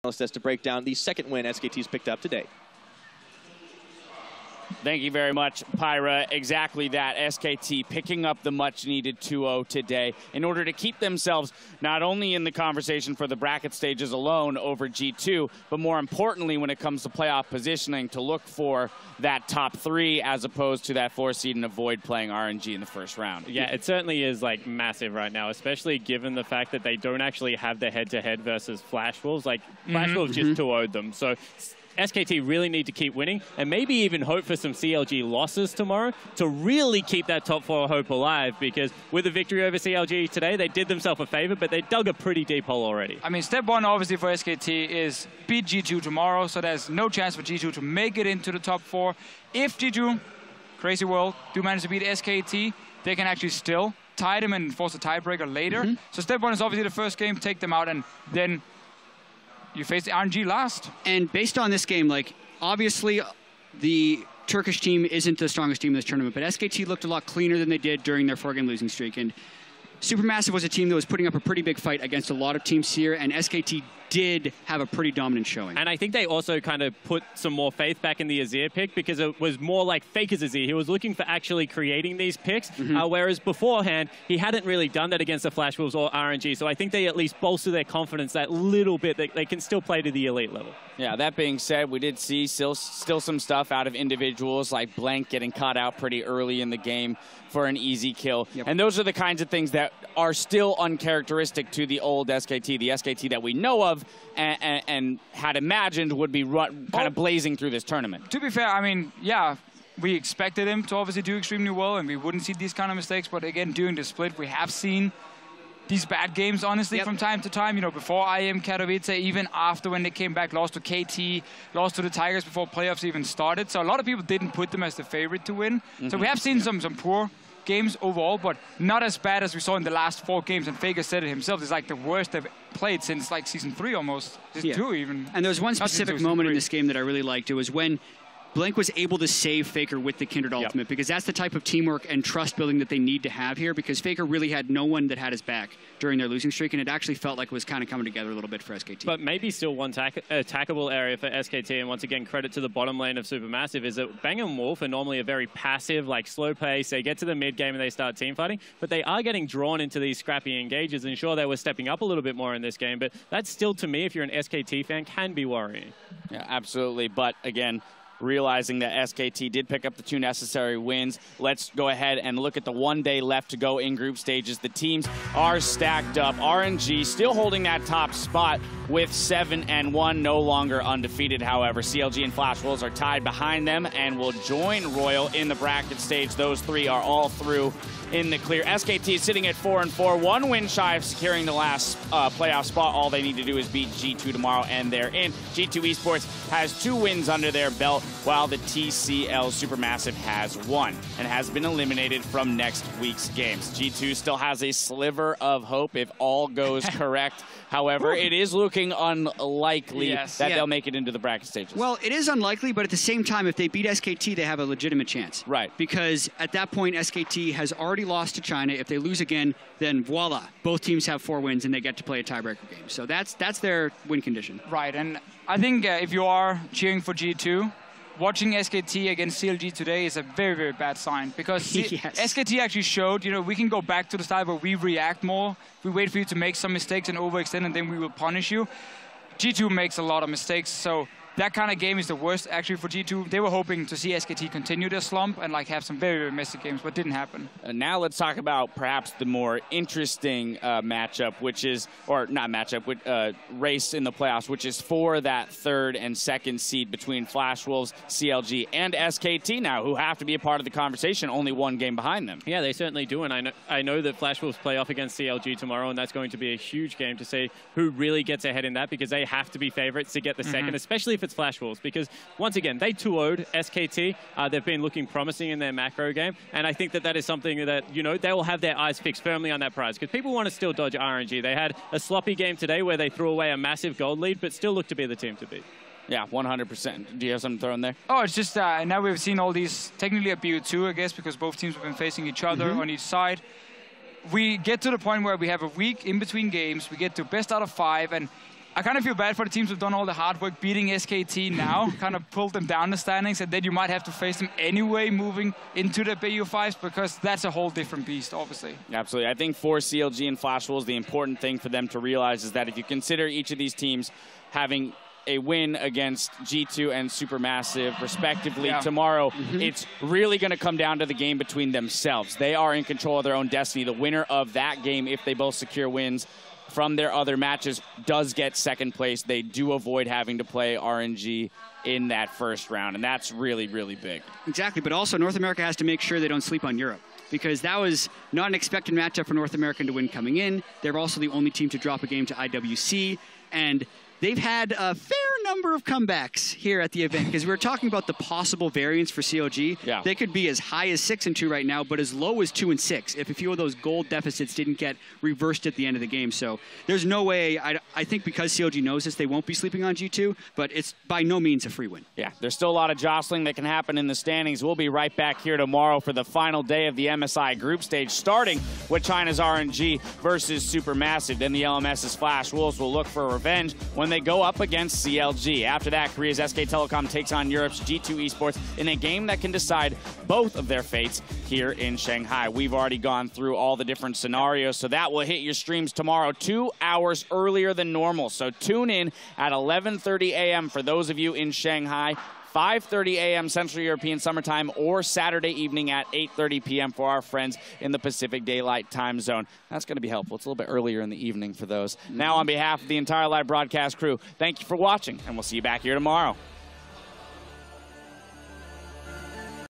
Analyst to break down the second win SKT's picked up today. Thank you very much, Pyra. Exactly that. SKT picking up the much-needed 2-0 today in order to keep themselves not only in the conversation for the bracket stages alone over G2, but more importantly when it comes to playoff positioning to look for that top 3 as opposed to that 4 seed and avoid playing RNG in the first round. Yeah, it certainly is like massive right now, especially given the fact that they don't actually have the head-to-head versus Flash Wolves. Like, Flash Wolves just 2-0'd them. So SKT really need to keep winning and maybe even hope for some CLG losses tomorrow to really keep that top 4 hope alive, because with a victory over CLG today, they did themselves a favor, but they dug a pretty deep hole already. I mean, step 1 obviously for SKT is beat G2 tomorrow, so there's no chance for G2 to make it into the top 4. If G2, crazy world, do manage to beat SKT, they can actually still tie them and force a tiebreaker later. So step 1 is obviously the first game, take them out, and then you face the RNG last. And based on this game, like, obviously the Turkish team isn't the strongest team in this tournament, but SKT looked a lot cleaner than they did during their 4-game losing streak. And SuperMassive was a team that was putting up a pretty big fight against a lot of teams here, and SKT did have a pretty dominant showing. And I think they also kind of put some more faith back in the Azir pick, because it was more like Faker's Azir. He was looking for actually creating these picks, whereas beforehand, he hadn't really done that against the Flash Wolves or RNG. So I think they at least bolster their confidence that little bit that they can still play to the elite level. Yeah, that being said, we did see still some stuff out of individuals like Blank getting caught out pretty early in the game for an easy kill. And those are the kinds of things that are still uncharacteristic to the old SKT, the SKT that we know of and had imagined would be kind of blazing through this tournament. To be fair, I mean, yeah, we expected him to obviously do extremely well, and we wouldn't see these kind of mistakes. But again, during the split, we have seen these bad games, honestly, from time to time. You know, before IM Katowice, even after when they came back, lost to KT, lost to the Tigers before playoffs even started. So a lot of people didn't put them as the favorite to win. So we have seen some poor games overall, but not as bad as we saw in the last 4 games. And Faker said it himself, it's like the worst they've played since like season 3 almost. Season 2 even. And there was one specific moment in this game that I really liked. It was when Blank was able to save Faker with the Kindred ultimate, because that's the type of teamwork and trust building that they need to have here, because Faker really had no one that had his back during their losing streak, and it actually felt like it was kind of coming together a little bit for SKT. But maybe still one attackable area for SKT, and once again, credit to the bottom lane of SuperMassive, is that Bang and Wolf are normally a very passive, like slow pace. They get to the mid game and they start team fighting, but they are getting drawn into these scrappy engages, and sure, they were stepping up a little bit more in this game, but that's still, to me, if you're an SKT fan, can be worrying. Yeah, absolutely. But again, realizing that SKT did pick up the 2 necessary wins, let's go ahead and look at the 1 day left to go in group stages. The teams are stacked up. RNG still holding that top spot with 7-1, no longer undefeated. However, CLG and Flash Wolves are tied behind them and will join Royal in the bracket stage. Those 3 are all through in the clear. SKT is sitting at 4-4, 1 win shy of securing the last playoff spot. All they need to do is beat G2 tomorrow, and they're in. G2 Esports has 2 wins under their belt, while the TCL SuperMassive has 1 and has been eliminated from next week's games. G2 still has a sliver of hope if all goes correct. However, it is looking unlikely that they'll make it into the bracket stages. Well, it is unlikely, but at the same time, if they beat SKT, they have a legitimate chance. Right. Because at that point, SKT has already lost to China. If they lose again, then voila, both teams have 4 wins and they get to play a tiebreaker game. So that's their win condition. Right, and I think if you are cheering for G2, watching SKT against CLG today is a very, very bad sign, because SKT actually showed, you know, we can go back to the style where we react more. We wait for you to make some mistakes and overextend, and then we will punish you. G2 makes a lot of mistakes, so that kind of game is the worst actually for G2. They were hoping to see SKT continue their slump and like have some very, very messy games, but didn't happen. Now let's talk about perhaps the more interesting matchup, which is, or not matchup, race in the playoffs, which is for that 3rd and 2nd seed between Flash Wolves, CLG, and SKT now, who have to be a part of the conversation, only 1 game behind them. Yeah, they certainly do, and I know that Flash Wolves play off against CLG tomorrow, and that's going to be a huge game to see who really gets ahead in that, because they have to be favorites to get the second, especially if it's Flash Wolves, because once again, they 2-0'd SKT. They've been looking promising in their macro game, and I think that that is something that, you know, they will have their eyes fixed firmly on that prize, because people want to still dodge RNG. They had a sloppy game today where they threw away a massive gold lead, but still look to be the team to beat. Yeah, 100%. Do you have something to throw in there? Oh, it's just now we've seen all these, technically a BO2, I guess, because both teams have been facing each other on each side. We get to the point where we have a week in between games. We get to best out of 5, and I kind of feel bad for the teams who've done all the hard work beating SKT now, kind of pulled them down the standings, and then you might have to face them anyway moving into the BU5s, because that's a whole different beast, obviously. Absolutely. I think for CLG and Flash Wolves, the important thing for them to realize is that if you consider each of these teams having a win against G2 and SuperMassive, respectively, tomorrow, it's really going to come down to the game between themselves. They are in control of their own destiny. The winner of that game, if they both secure wins from their other matches, does get second place. They do avoid having to play RNG in that first round, and that's really, really big. Exactly, but also North America has to make sure they don't sleep on Europe, because that was not an expected matchup for North American to win coming in. They're also the only team to drop a game to IWC, and they've had a fair number of comebacks here at the event, because we were talking about the possible variance for CLG. Yeah. They could be as high as 6-2 right now, but as low as 2-6 if a few of those gold deficits didn't get reversed at the end of the game. So there's no way, I think because CLG knows this, they won't be sleeping on G2, but it's by no means a free win. Yeah, there's still a lot of jostling that can happen in the standings. We'll be right back here tomorrow for the final day of the MSI group stage, starting with China's RNG versus SuperMassive. Then the LMS's Flash Wolves will look for revenge when they go up against CLG. After that, Korea's SK Telecom takes on Europe's G2 Esports in a game that can decide both of their fates here in Shanghai. We've already gone through all the different scenarios, so that will hit your streams tomorrow 2 hours earlier than normal. So tune in at 11:30 a.m. for those of you in Shanghai, 5:30 a.m. Central European Summer Time, or Saturday evening at 8:30 p.m. for our friends in the Pacific Daylight Time Zone. That's going to be helpful. It's a little bit earlier in the evening for those. Now, on behalf of the entire live broadcast crew, thank you for watching, and we'll see you back here tomorrow.